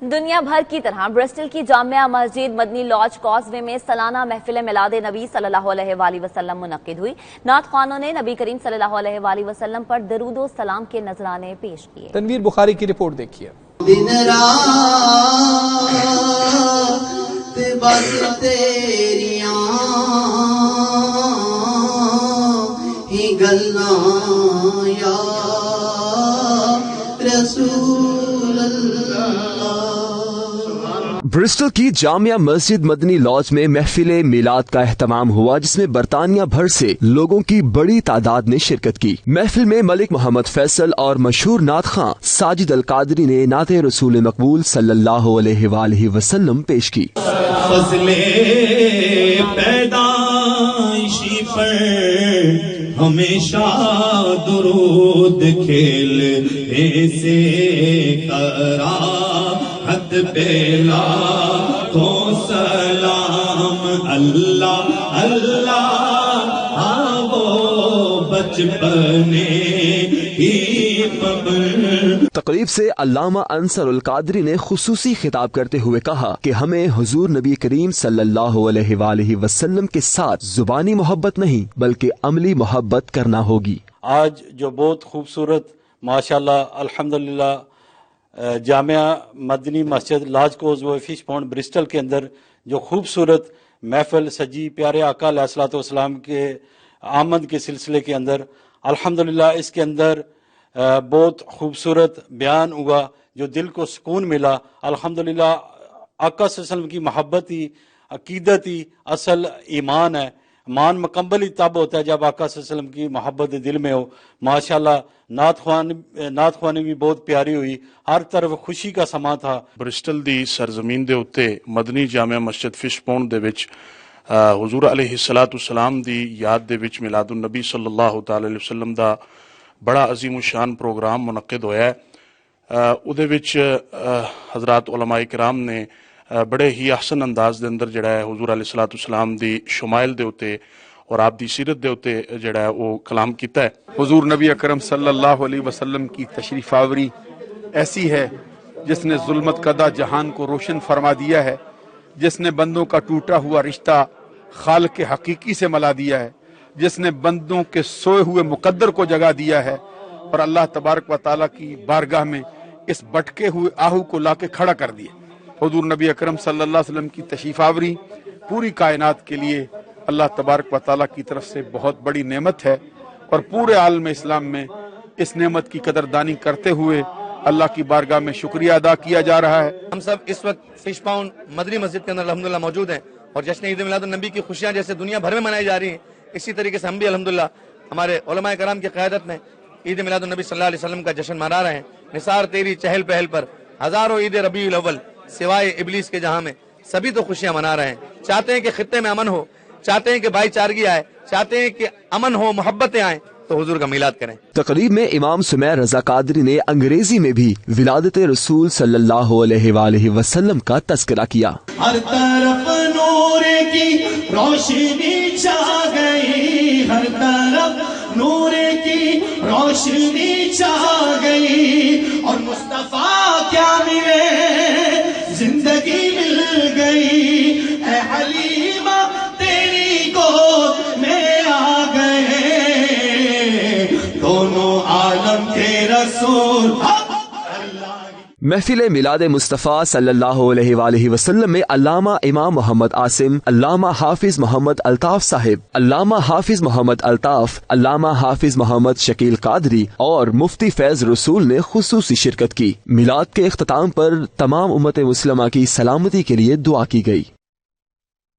دنیا بھر کی طرح برسٹل کی جامعہ مسجد مدنی لاج کازوے میں سالانہ محفل میلاد نبی صلی اللہ علیہ وآلہ وسلم منعقد ہوئی۔ نعت خوانوں نے نبی کریم صلی اللہ علیہ وآلہ وسلم پر درود و سلام کے نذرانے پیش کیے۔ تنویر بخاری کی رپورٹ دیکھیے۔ دن رات بس تیریاں ہی گلاں یا رسول اللہ۔ برسٹل کی جامعہ مسجد مدنی لاج میں محفل میلاد کا اہتمام ہوا، جس میں برطانیہ بھر سے لوگوں کی بڑی تعداد نے شرکت کی۔ محفل میں ملک محمد فیصل اور مشہور نعت خواں ساجد القادری نے نعت رسول مقبول صلی اللہ علیہ وآلہ وسلم پیش کی۔ فضل پیدائشی پر ہمیشہ درود کھیل ایسے کرا حد پیلا تو سلام اللہ اللہ وہ بچپنے ہی پبر۔ تقریب سے علامہ انصر القادری نے خصوصی خطاب کرتے ہوئے کہا کہ ہمیں حضور نبی کریم صلی اللہ علیہ وآلہ وسلم کے ساتھ زبانی محبت نہیں بلکہ عملی محبت کرنا ہوگی۔ آج جو بہت خوبصورت ماشاءاللہ الحمدللہ جامعہ مدنی مسجد لاج کوزوے فش پونڈ برسٹل کے اندر جو خوبصورت محفل سجی پیارے آقا علیہ الصلوۃ والسلام کے آمد کے سلسلے کے اندر الحمدللہ اس کے اندر بہت خوبصورت بیان ہوا جو دل کو سکون ملا۔ الحمدللہ آقا صلی اللہ علیہ وسلم کی محبت ہی عقیدت ہی اصل ایمان ہے۔ ایمان مکمل ہی تب ہوتا ہے جب آقا صلی اللہ علیہ وسلم کی محبت دل میں ہو۔ ماشاءاللہ نعت خوانی بھی بہت پیاری ہوئی، ہر طرف خوشی کا سما تھا۔ برسٹل دی سرزمین دے اتے مدنی جامعہ مسجد فش پونڈ دے وچ حضور علیہ الصلوۃ والسلام دی یاد دے وچ میلاد النبی صلی اللہ تعالی علیہ وسلم دا بڑا عظیم الشان پروگرام منعقد ہویا ہے۔ اودے وچ حضرات علماء کرام نے بڑے ہی احسن انداز دے اندر جڑا ہے حضور علیہ الصلوۃ والسلام دی شمائل دے اتے اور آپ دی سیرت دے اتے جڑا ہے وہ کلام کیتا ہے۔ حضور نبی اکرم صلی اللہ علیہ وسلم کی تشریف آوری ایسی ہے جس نے ظلمت کدہ جہان کو روشن فرما دیا ہے، جس نے بندوں کا ٹوٹا ہوا رشتہ خالق حقیقی سے ملا دیا ہے، جس نے بندوں کے سوئے ہوئے مقدر کو جگا دیا ہے اور اللہ تبارک و تعالیٰ کی بارگاہ میں اس بٹکے ہوئے آہو کو لا کے کھڑا کر دیا۔ حضور نبی اکرم صلی اللہ علیہ وسلم کی تشریف آوری پوری کائنات کے لیے اللہ تبارک و تعالیٰ کی طرف سے بہت بڑی نعمت ہے، اور پورے عالم اسلام میں اس نعمت کی قدردانی کرتے ہوئے اللہ کی بارگاہ میں شکریہ ادا کیا جا رہا ہے۔ ہم سب اس وقت فش پاؤنڈ مدنی مسجد کے اندر الحمدللہ موجود ہیں، اور جشن عید میلاد النبی کی خوشیاں جیسے دنیا بھر میں منائی جا رہی ہیں، اسی طریقے سے ہم بھی الحمدللہ ہمارے علماء کرام کی قیادت میں عید میلاد النبی صلی اللہ علیہ وسلم کا جشن منا رہے ہیں۔ نثار تیری چہل پہل پر ہزاروں عید ربیع الاول سوائے ابلیس کے جہاں میں سبھی تو خوشیاں منا رہے ہیں۔ چاہتے ہیں کہ خطے میں امن ہو، چاہتے ہیں کہ بھائی چارگی آئے، چاہتے ہیں کہ امن ہو، محبتیں آئیں، تو حضور کا میلاد کریں۔ تقریب میں امام سمیر رضا قادری نے انگریزی میں بھی ولادت رسول صلی اللہ علیہ وآلہ وسلم کا تذکرہ کیا۔ ہر طرف نور کی روشنی چھا گئی، ہر طرف نور کی روشنی چھا گئی، اور مصطفیٰ کیا ملے زندگی مل گئی، اے حلیمہ تیری گود میں آ گئے دونوں عالم کے رسول۔ محفل میلاد مصطفیٰ صلی اللہ علیہ وآلہ وسلم میں علامہ امام محمد عاصم، علامہ حافظ محمد الطاف صاحب، علامہ حافظ محمد الطاف، علامہ حافظ محمد شکیل قادری اور مفتی فیض رسول نے خصوصی شرکت کی۔ میلاد کے اختتام پر تمام امت مسلمہ کی سلامتی کے لیے دعا کی گئی۔